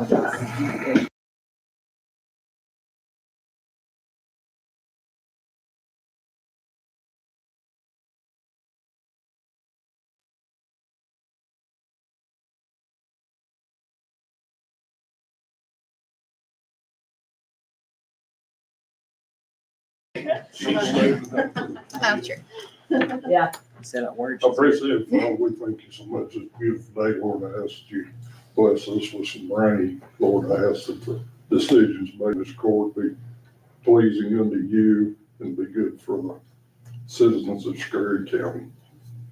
Oh, sure. Yeah. Said a word. I appreciate it, Father. We thank you so much. It's a beautiful day, Lord. I ask that you bless us with some rain. Lord, I ask that the decisions made in this court be pleasing unto you and be good for the citizens of Scurry County.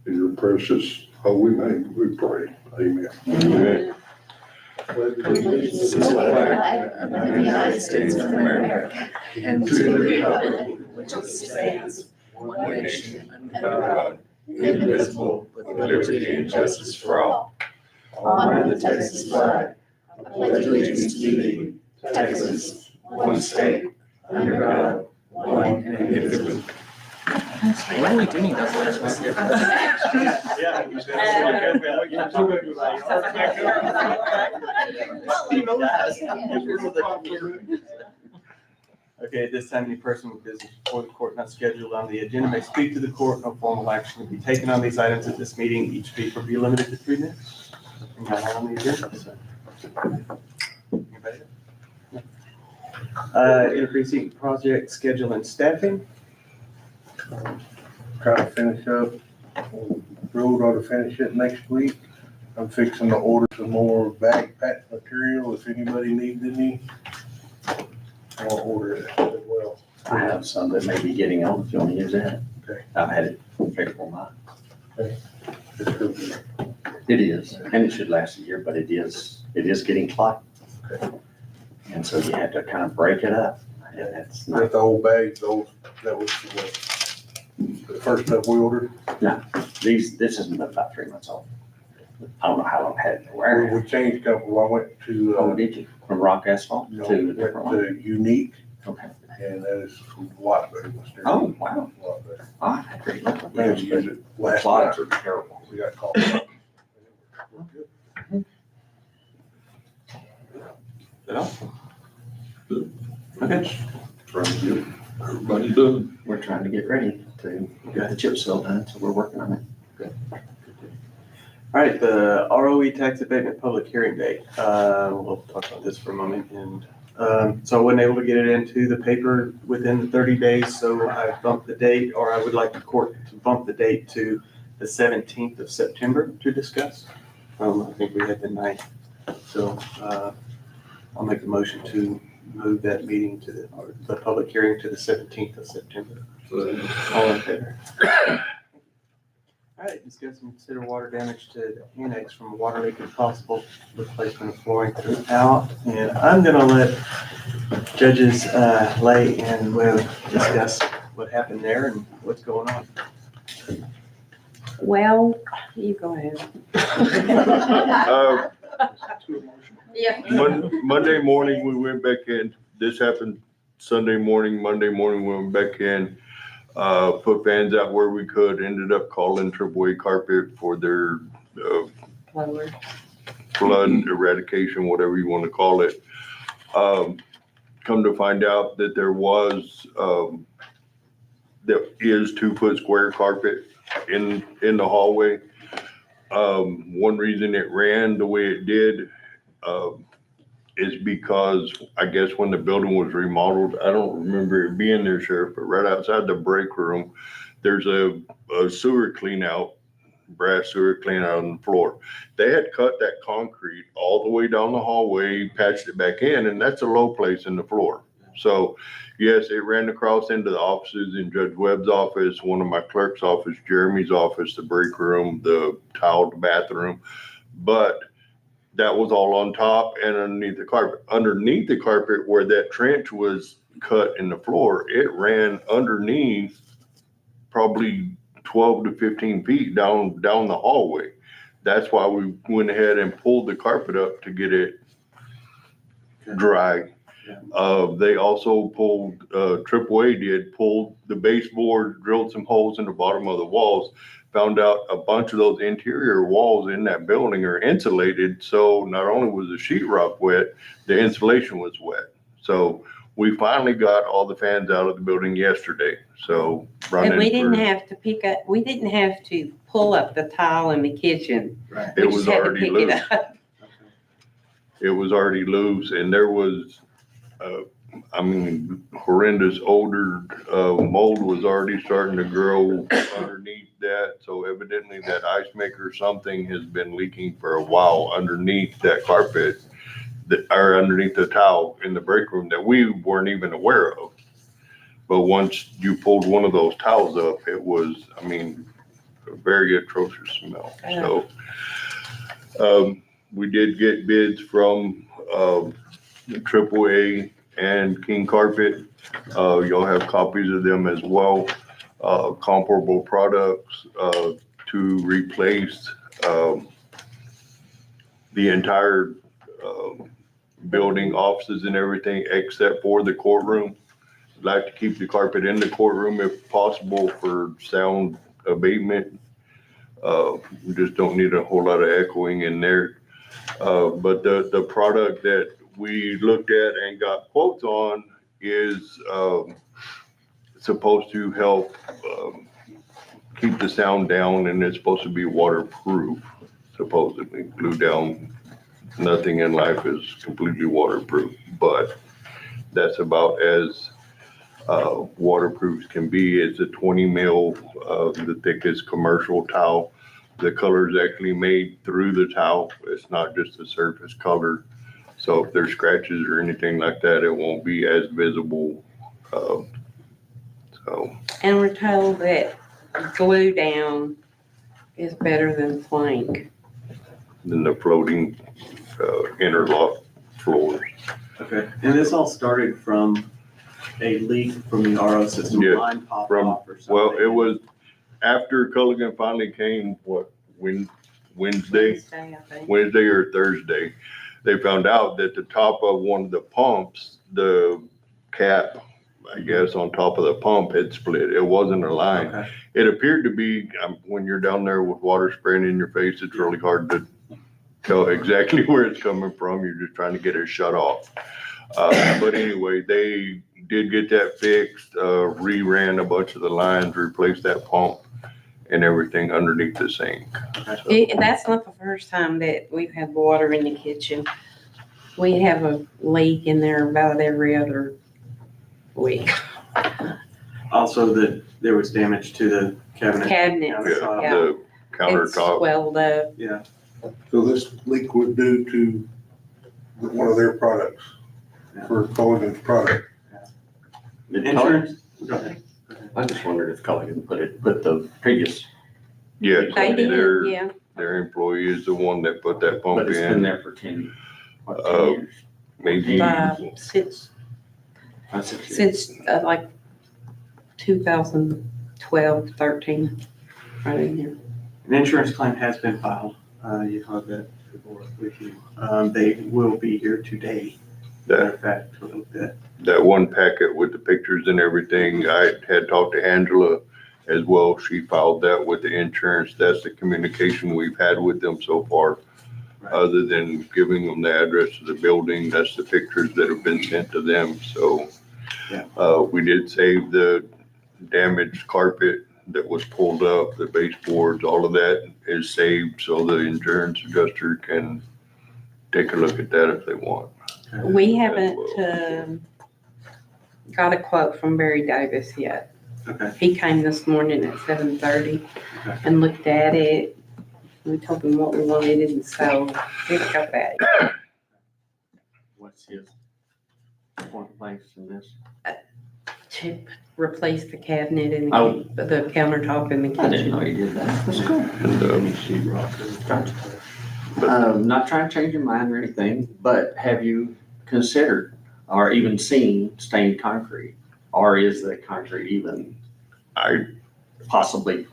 In your precious holy name, we pray. Amen. Amen. Allegiance to the flag of the United States of America and to the republic which stands one nation under God, indivisible, with liberty and justice for all. Honor the Texas flag. I pledge allegiance to thee, Texas, one state, under God, one and indivisible. Why do we do need those last ones? Okay, at this time, any person with business before the court not scheduled on the agenda may speak to the court. No formal action will be taken on these items at this meeting. Each speaker will be limited to 3 minutes. And got on the agenda, so. Anybody? Interprecinct project schedule and staffing. Try to finish up. Road ought to finish it next week. I'm fixing to order some more bag patch material if anybody needs any. I'll order it as well. I have some that may be getting on, if you want to use that. Okay. I've had it fixed for mine. It's gonna be- It is, and it should last a year, but it is getting clogged. And so you have to kind of break it up. And it's not, With the old bags, those, that was the first stuff we ordered. this isn't about 3 months old. I don't know how long I had it in the warehouse. We changed a couple. I went to, Oh, did you? From rock asphalt you know, to a went different one? to Unique, Okay. and that is a lot better. than Sterling. Oh, wow. A lot better. I had great luck with Man, we those, used but it the last clogs night. are terrible. We got called. Okay. Trying to get everybody done. We're trying to get ready to get the chip seal done, so we're working on it. All right, the ROE tax abatement public hearing date. We'll talk about this for a moment. And so I wasn't able to get it into the paper within the 30 days, so I bumped the date, or I would like the court to bump the date to the 17th of September to discuss. I think we had the 9th. So I'll make a motion to move that meeting to the public hearing to the 17th of September. All in favor? All right, discuss and consider water damage to the annex from a water leak and possible replacement of flooring throughout. And I'm gonna let Judges Lay and Webb discuss what happened there and what's going on. Well, you go ahead. Yeah. Monday morning, we went back in. This happened Sunday morning. Monday morning, we went back in, put fans out where we could, ended up calling AAA Carpet for their flood eradication, whatever you want to call it. Come to find out that there is 2-foot square carpet in the hallway. One reason it ran the way it did is because I guess when the building was remodeled, I don't remember it being there, Sheriff, but right outside the break room, there's a sewer clean out, brass sewer clean out on the floor. They had cut that concrete all the way down the hallway, patched it back in, and that's a low place in the floor. So yes, it ran across into the offices, in Judge Webb's office, one of my clerk's office, Jeremy's office, the break room, the tiled bathroom. But that was all on top and underneath the carpet. Underneath the carpet where that trench was cut in the floor, it ran underneath probably 12 to 15 feet down the hallway. That's why we went ahead and pulled the carpet up to get it dry. They also pulled, AAA pulled the baseboard, drilled some holes in the bottom of the walls. found out a bunch of those interior walls in that building are insulated. So not only was the sheetrock wet, the insulation was wet. So we finally got all the fans out of the building yesterday. So running And we didn't for- have to we didn't have to pull up the tile in the kitchen. Right. We It just was had to already pick loose. it up. It was already loose, and there was, horrendous odor. Mold was already starting to grow underneath that. So evidently that ice maker, something has been leaking for a while underneath that carpet, or underneath the tile in the break room that we weren't even aware of. But once you pulled one of those tiles up, it was, a very atrocious smell. So, we did get bids from, AAA and King Carpet. Y'all have copies of them as well. Comparable products, to replace, the entire, building, offices and everything except for the courtroom. I'd like to keep the carpet in the courtroom if possible for sound abatement. We just don't need a whole lot of echoing in there. But the product that we looked at and got quotes on is supposed to help keep the sound down, and it's supposed to be waterproof, supposedly. Glue down, nothing in life is completely waterproof, but that's about as waterproof as can be. It's a 20 mil, the thickest commercial towel. The color is actually made through the towel. It's not just a surface color. So if there's scratches or anything like that, it won't be as visible. And we're told that glue down is better than plank. Then the floating interlock floors. Okay, and this all started from a leak from the RO system, Yeah, line popped from- off or something? Well, it was after Culligan finally came, Wednesday? Wednesday, I think. Wednesday or Thursday, they found out that the top of one of the pumps, the cap, I guess, on top of the pump had split. It wasn't a line. Okay. It appeared to be, when you're down there with water spraying in your face, it's really hard to tell exactly where it's coming from. You're just trying to get it shut off. But anyway, they did get that fixed, reran a bunch of the lines, replaced that pump and everything underneath the sink. That's not the first time that we've had water in the kitchen. We have a leak in there about every other week. Also, that there was damage to the cabinet. Cabinets, Countertop. yeah. The It's countertop. swelled up. Yeah, So this leak was due to one of their products, for Culligan's product. insurance, go ahead. I just wondered if Culligan put the previous, Yes, They did, their, yeah. their employee is the one that put that pump but it's been in, there for 10 Uh, years. maybe. Since That's it. Since like 2012, 13, right in there. An insurance claim has been filed. You have that paperwork with you. They will be here today. Matter of fact, a little bit. That one packet with the pictures and everything, I had talked to Angela as well. She filed that with the insurance. That's the communication we've had with them so far. Right. Other than giving them the address of the building, that's the pictures that have been sent to them. So, Yeah. we did save the damaged carpet that was pulled up, the baseboards, all of that is saved. So the insurance adjuster can take a look at that if they want. We haven't got a quote from Barry Davis yet. Okay. He came this morning at 7:30 Okay. and looked at it. We told him what we wanted, and so we've got that. What's his point place in this? To replace the cabinet and Oh. the countertop in the I didn't know kitchen. you did that. That's cool. And, Not trying to change your mind or anything, but have you considered or even seen stained concrete? Or is the concrete even I, possibly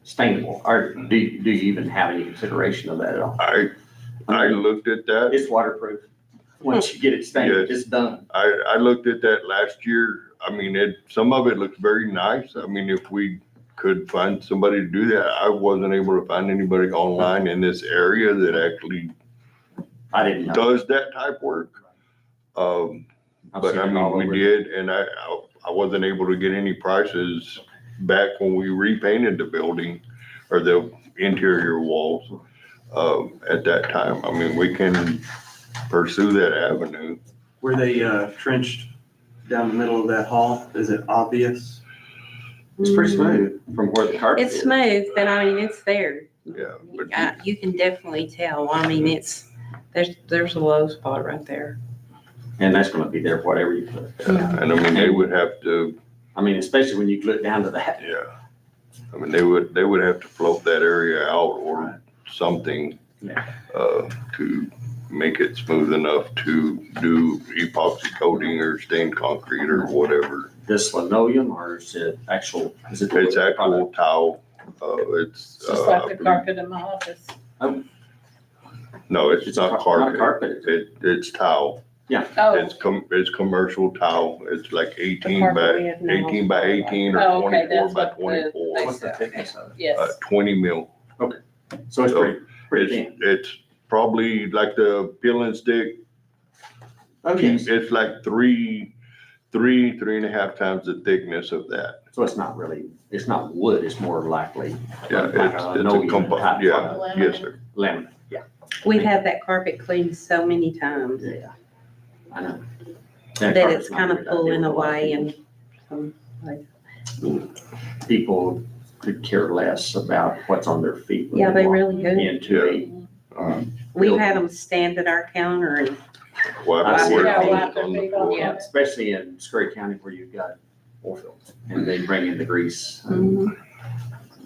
stainable? Or do you even have any consideration of that at all? I looked at that. It's waterproof. Once you get it stained, Yes. it's done. I looked at that last year. I mean, some of it looks very nice. I mean, if we could find somebody to do that. I wasn't able to find anybody online in this area that actually I didn't know. does that type work. I've But seen I it all mean, we over. did, and I wasn't able to get any prices back when we repainted the building or the interior walls, at that time. I mean, we can pursue that avenue. Were they trenched down the middle of that hall? Is it obvious? It's pretty smooth from where the carpet is. It's smooth, but I mean, it's there. Yeah, but You can definitely tell. I mean, there's a low spot right there. And that's gonna be there, whatever you put. yeah, and I mean, they would have to, I mean, especially when you look down to that. yeah. I mean, they would have to float that area out or something, Yeah. to make it smooth enough to do epoxy coating or stained concrete or whatever. This linoleum or is it actual? Is it? It's actual tile, it's. Just I like the believe- carpet in my office. No, it's not carpet. Carpet. It's tile. Oh, It's commercial tile. It's like The 18 carpet we by, have now. 18 by 18 Oh, or okay, 24 that's by what 24. What's the thickness of it? yes. 20 mil. So it's pretty thin. It's probably like the peel and stick. Oh, yes. It's like three and a half times the thickness of that. So it's not really, it's not wood, it's more likely. Yeah, like it's a linoleum type yeah, product. yes, sir. Laminate, yeah, We've had that carpet cleaned so many times yeah. I know. that it's kind of pulling away and People could care less about what's on their feet. when yeah, they walk really do. Into We've had them stand at our counter and Wipe I their see. work Yeah, clothes wipe their on the feet on, floor. yeah. especially in Scurry County where you've got oil fields and they bring in the grease and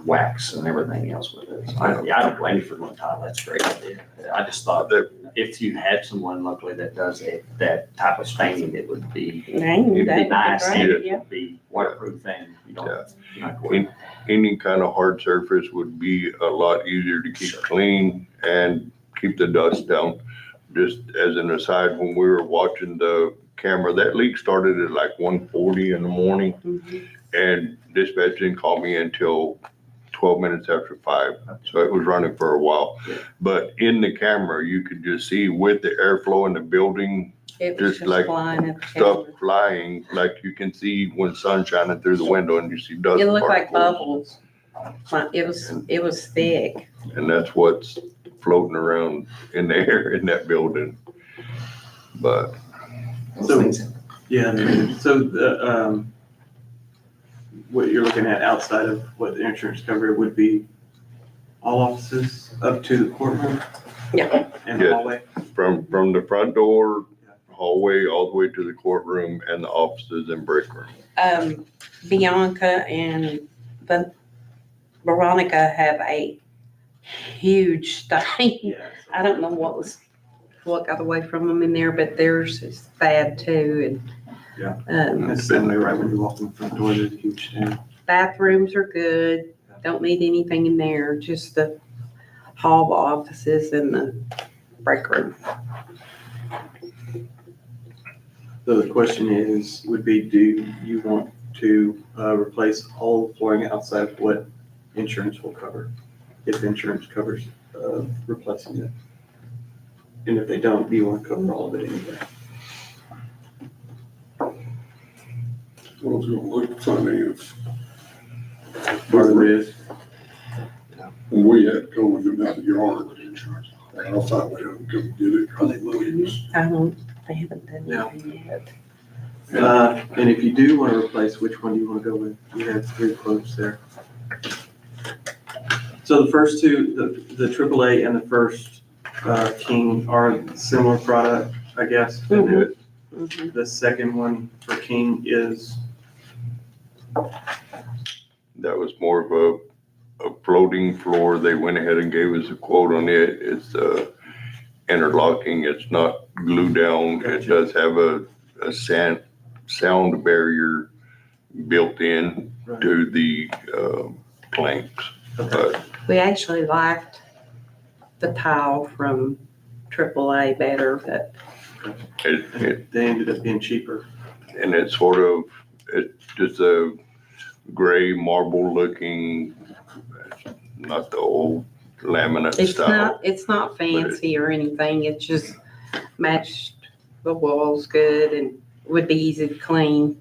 wax and everything else with it. So I don't blame you for one tile. That's a great idea. I just thought that if you had someone locally that does that type of staining, it would be, it'd be nice and Right, it yeah. would be waterproof and you don't, Yeah. you're not going. Any kind of hard surface would be a lot easier to keep Sure. clean and keep the dust down. Just as an aside, when we were watching the camera, that leak started at like 1:40 in the morning. And dispatch didn't call me until 12 minutes after 5. So it was running for a while. Yeah. But in the camera, you could just see with the airflow in the building, It was Just just like flying at the stuff counter. flying, like you can see when sun's shining through the window and you see dust. It looked like particles. bubbles. It was thick. And that's what's floating around in the air in that building. But So, yeah, so the, what you're looking at outside of what the insurance cover would be all offices up to the courtroom? Yeah. And the Yeah. hallway? from the front door, hallway, all the way to the courtroom and the offices and break room. Bianca and Veronica have a huge stain. Yeah. I don't know what got away from them in there, but theirs is bad too. Yeah. And It's definitely right when you walk in the front door, there's a huge stain. bathrooms are good. Don't need anything in there, just the hall offices and the break room. So the question would be, do you want to replace all the flooring outside of what insurance will cover? If insurance covers replacing it? And if they don't, do you want to cover all of it anyway? Well, it's gonna look funny if, Part of it is, when we had COVID come out the yard with insurance, I'll find a way to come get it, because they lose. They haven't done No. anything yet. and if you do want to replace, which one do you want to go with? You have 3 quotes there. So the first two, the AAA and the first King are similar product, I guess. Mhm. The second one for King is, That was more of a floating floor. They went ahead and gave us a quote on it. It's interlocking. It's not glue down. It Gotcha. does have a sound barrier built in Right. to the planks. But We actually liked the tile from AAA better, but it, they ended up being cheaper. and it's sort of, it's just a gray marble looking, not the old laminate style. It's not fancy or anything. It's just matched the walls good and would be easy to clean.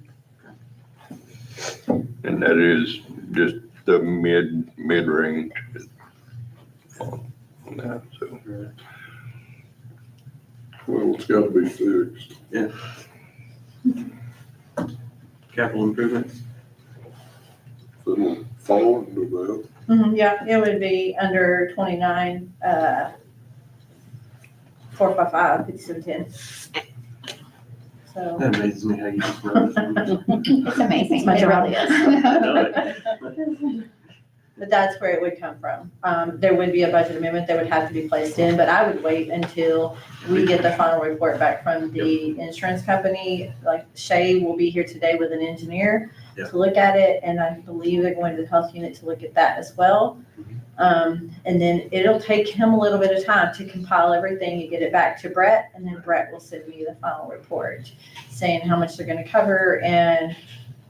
And that is just the mid-range on that, so. Well, it's gotta be fixed. Capital improvements. It'll fall into that. Yeah, it would be under 29, 455, 5710. So. That amazes me how you just wrote it. It's amazing. It's my It really is. But that's where it would come from. There would be a budget amendment that would have to be placed in, but I would wait until we get the final report back from the insurance company. Like Shay will be here today with an engineer to look at it, and I believe they're going to the health unit to look at that as well. And then it'll take him a little bit of time to compile everything and get it back to Brett, and then Brett will send me the final report saying how much they're gonna cover and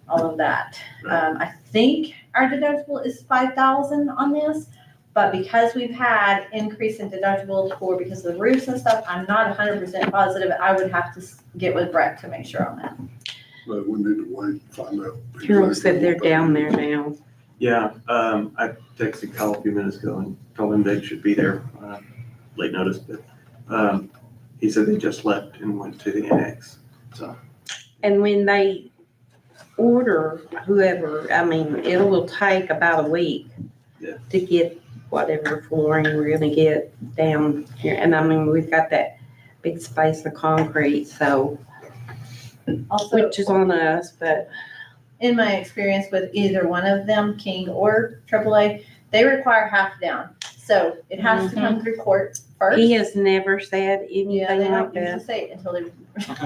all of that. I think our deductible is 5,000 on this, but because we've had increase in deductibles because of the roofs and stuff, I'm not 100% positive. I would have to get with Brett to make sure on that. But we need to wait and find out. Carol said they're down there now. Yeah, I texted Kyle a few minutes ago and told him they should be there, late notice, but, he said they just left and went to the annex, so. And when they order whoever, I mean, it will take about a week Yeah. to get whatever flooring we're gonna get down here. And I mean, we've got that big space of concrete, so, Also, which is on us, but in my experience with either one of them, King or AAA, they require half down. So it has to come through court first. he has never said Yeah, anything they like don't usually that. say it until they.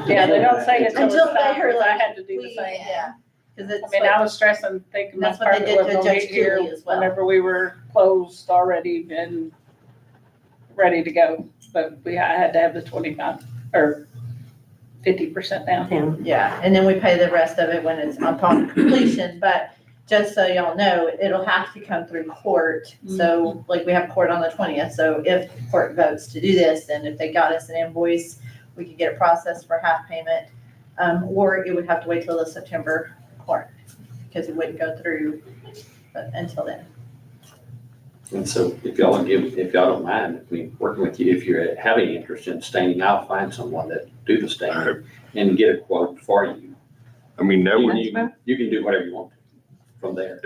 Yeah, they don't say it until Until it's time, they heard, because I like, had to do the same. Yeah, because I it's mean, like, I was stressing, thinking my That's what they partner did was to gonna Judge get here Cooley as well. whenever we were closed already and ready to go. But I had to have the 25 or 50% down. Yeah. yeah, and then we pay the rest of it when it's upon completion, but just so y'all know, it'll have to come through court. So like we have court on the 20th, so if court votes to do this, and if they got us an invoice, we could get it processed for half payment. Or it would have to wait till the September court, because it wouldn't go through until then. And so if y'all don't mind, working with you, if you're having interest in staining, I'll find someone that do the staining and get a quote for you. I mean, that would, You can do whatever you want from there.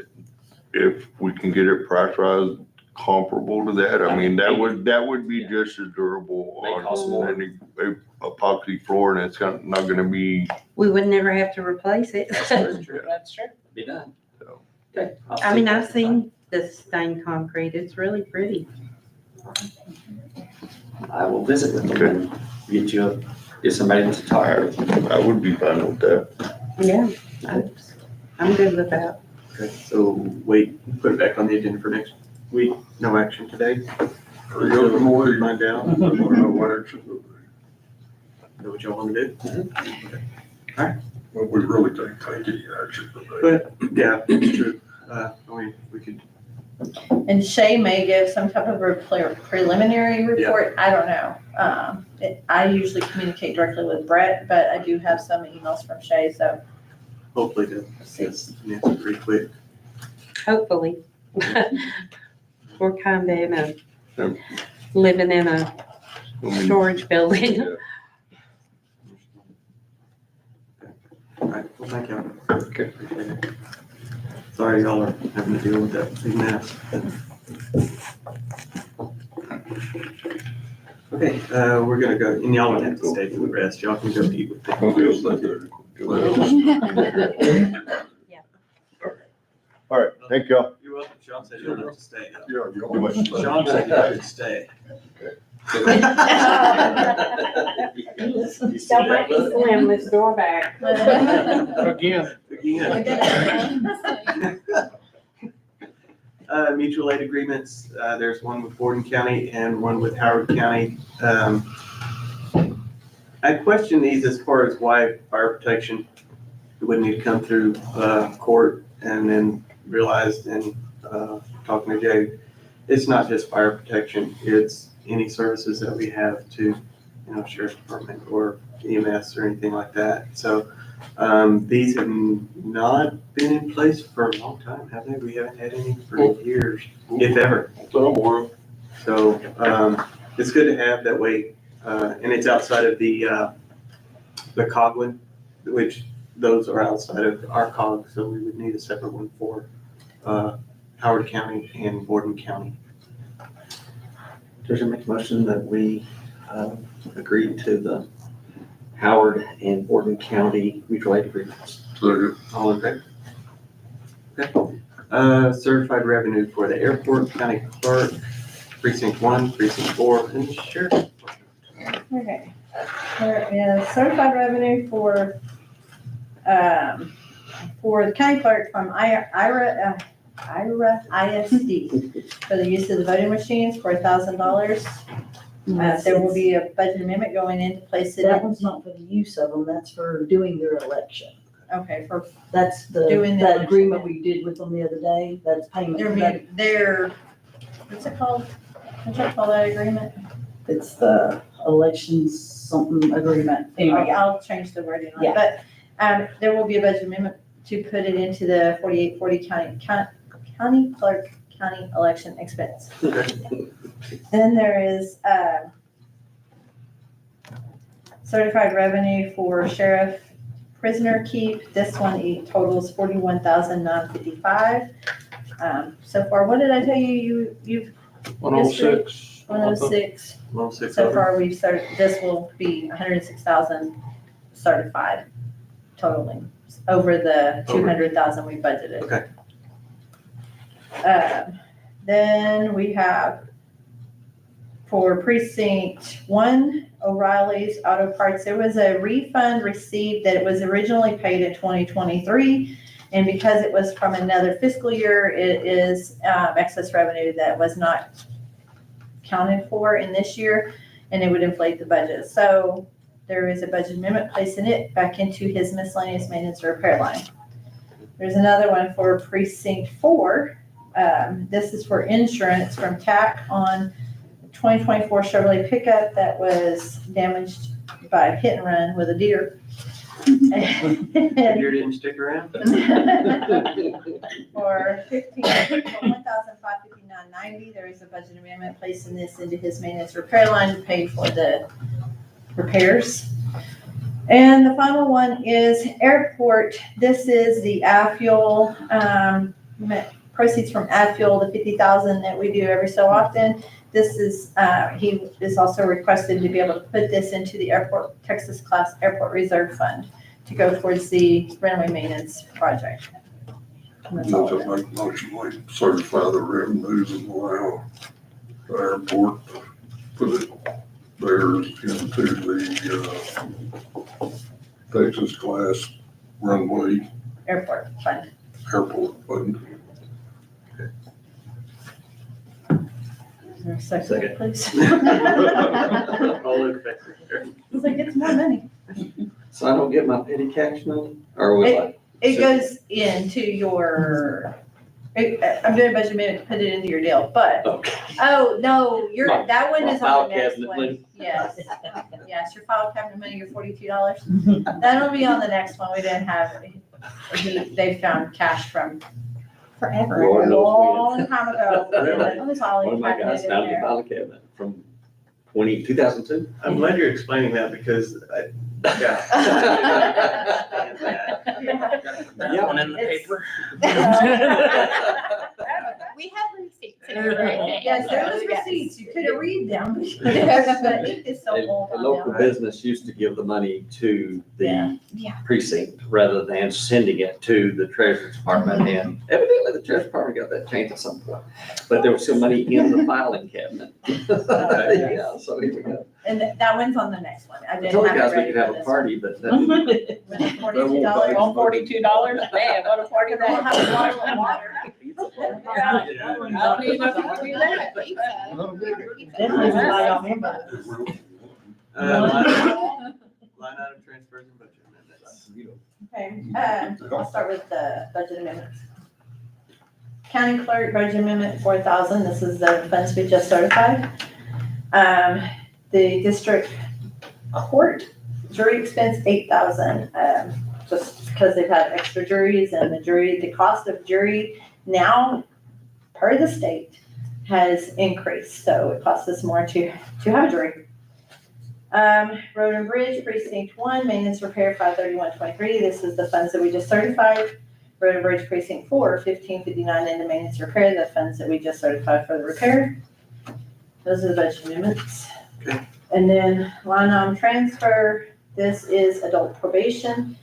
if we can get it price rise comparable to that, I mean, that would be just as durable May cost more. on any epoxy floor, and it's not gonna be, We would never have to replace it. That's true. Be done. So. Okay. I'll I mean, see. I've seen the stained concrete. It's really pretty. I will visit with them and get somebody to talk with. I would be fine with that. Yeah, I'm good with that. Okay, so wait, put it back on the agenda for next week, no action today. Or go from away. Mind down, I don't know what action will be. know what y'all wanna do? Well, we really can't take any action today. But, yeah, it's true, we could, And Shay may give some type of preliminary report, I don't know. I usually communicate directly with Brett, but I do have some emails from Shay, so. hopefully to, yes, an answer pretty quick. Hopefully. We're kind of living in a I mean, storage building. yeah. All right, well, thank you. Okay. Appreciate it. Sorry y'all are having to deal with that big mess. Okay, we're gonna go, and y'all don't have to stay for the rest, y'all can go eat with them. All right, thank y'all. You're welcome, Sean said you don't have to stay. Yeah, you almost. Sean said you had to stay. Don't make me slam this door back. Again. Again. Mutual aid agreements, there's one with Borden County and one with Howard County. I question these as far as why fire protection, it wouldn't need to come through, court and then realized in, talking to Jay, it's not just fire protection, it's any services that we have to, sheriff's department or EMS or anything like that. So, these have not been in place for a long time, have they? We haven't had any for years, if ever. So, it's good to have that way, and it's outside of the Coglin, which those are outside of our cog, so we would need a separate one for, Howard County and Borden County. Does it make a motion that we agree to the Howard and Borden County mutual aid agreements? Second. All in favor? Okay. Certified revenue for the airport, county clerk, precinct 1, precinct 4, and the sheriff. Okay. There is certified revenue for the county clerk from IRA ISD for the use of the voting machines for $1,000. There will be a budget amendment going into place. That one's not for the use of them, that's for doing their election. Okay, for That's Doing the that election. agreement we did with them the other day, that's payment. their, what's it called? What's it called, that agreement? It's the elections something agreement. Anyway, I'll change the wording on it, Yeah. but, there will be a budget amendment to put it into the 4840 county clerk, county election expense. Then there is, certified revenue for sheriff prisoner keep. This one totals $41,955. So far, what did I tell you? You've 106. 106. Well, 6 So over. far, we've started, this will be 106,000 certified totaling over the 200,000 we budgeted. Okay. Then we have for precinct 1, O'Reilly's Auto Parts, there was a refund received that was originally paid in 2023. And because it was from another fiscal year, it is excess revenue that was not counted for in this year, and it would inflate the budget. So there is a budget amendment placing it back into his miscellaneous maintenance and repair line. There's another one for precinct 4. This is for insurance from TAC on 2024 Chevrolet pickup that was damaged by a hit and run with a deer. The deer didn't stick around? For $1,559.90, there is a budget amendment placing this into his maintenance repair line to pay for the repairs. And the final one is airport. This is the ad fuel, proceeds from ad fuel, the 50,000 that we do every so often. This is, he is also requested to be able to put this into the airport, Texas class airport reserve fund to go towards the runway maintenance project. And that's all of it. Make a motion, we certify the revenues and allow the airport to put it theirs into the, Texas class runway Airport fund. airport fund. Is there a second, please? All in favor? It's like, it's more money. So I don't get my petty cash money, or will I? It goes into your, I'm doing a budget amendment to put it into your deal, but, Okay. oh, no, that one My is file on the next cabinet one. money. Yes, yes, your file cabinet money, your $42. That'll be on the next one. We didn't have, they found cash from forever, Lord a knows long time ago. Really? It was all One of my guys in found the there. file cabinet from 2002. I'm glad you're explaining that because Yeah. That one in the It's- paper. We have receipts in here right now. Yes, there was Yes. receipts. You could have read them. The ink is so A old on local them. business used to give the money to the Yeah. precinct rather than sending it to the treasurer's department. And evidently the treasurer's department got that changed at some point. But there was still money in the filing cabinet. Yeah, so here we go. And that one's on the next one. I I didn't told you have guys it we ready could have for a this party, but that- one. $42. On $42? Man, what a party We'll that. have a bottle of water. I don't even know if you can do that. Definitely rely on him. Line item transfers and budget amendments. Okay, I'll start with the budget amendments. County clerk budget amendment, 4,000. This is the funds we just certified. The district court jury expense, 8,000. Just because they've had extra juries and the cost of jury now, per the state, has increased. So it costs us more to have a jury. Road and Bridge, Precinct 1, maintenance repair, 531.23. This is the funds that we just certified. Road and Bridge Precinct 4, 1559 in the maintenance repair, the funds that we just certified for the repair. Those are the budget amendments. Okay. And then line item transfer, this is adult probation.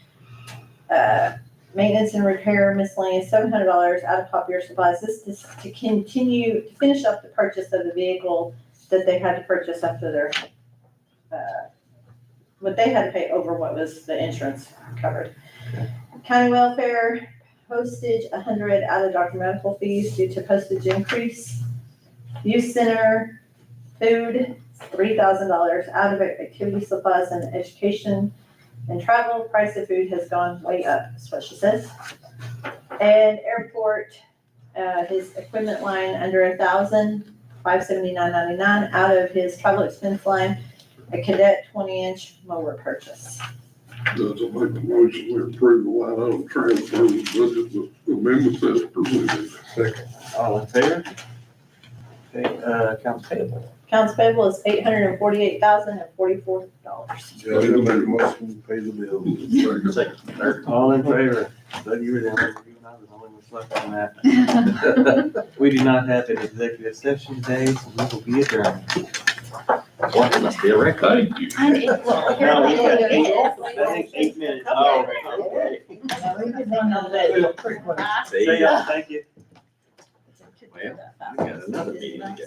Maintenance and repair miscellaneous, $700 out of copier supplies. This is to continue, to finish up the purchase of the vehicle that they had to purchase after their, what they had to pay over what was the insurance covered. Okay. County welfare, postage, 100 out of doctor medical fees due to postage increase. Youth center, food, $3,000 out of activity supplies and education and travel. Price of food has gone way up, is what she says. And airport, his equipment line under 1,000, $579.99 out of his travel expense line, a Cadet 20-inch mower purchase. Doesn't make a motion, we approve the line item transfer of budget amendments as presented. Second. All in favor? Okay, accounts payable. Accounts payable is $848,044. Judge, I make a motion to pay the bills. Second, third. All in favor? Doug, you were down there, you and I was the only ones left on that. We do not have an executive session today, so we will be adjourned. Boy, that must be a record. I think, well, here No, we got it is. I think 8 minutes. Oh, okay. See ya, thank you. Well, we got another meeting to go to.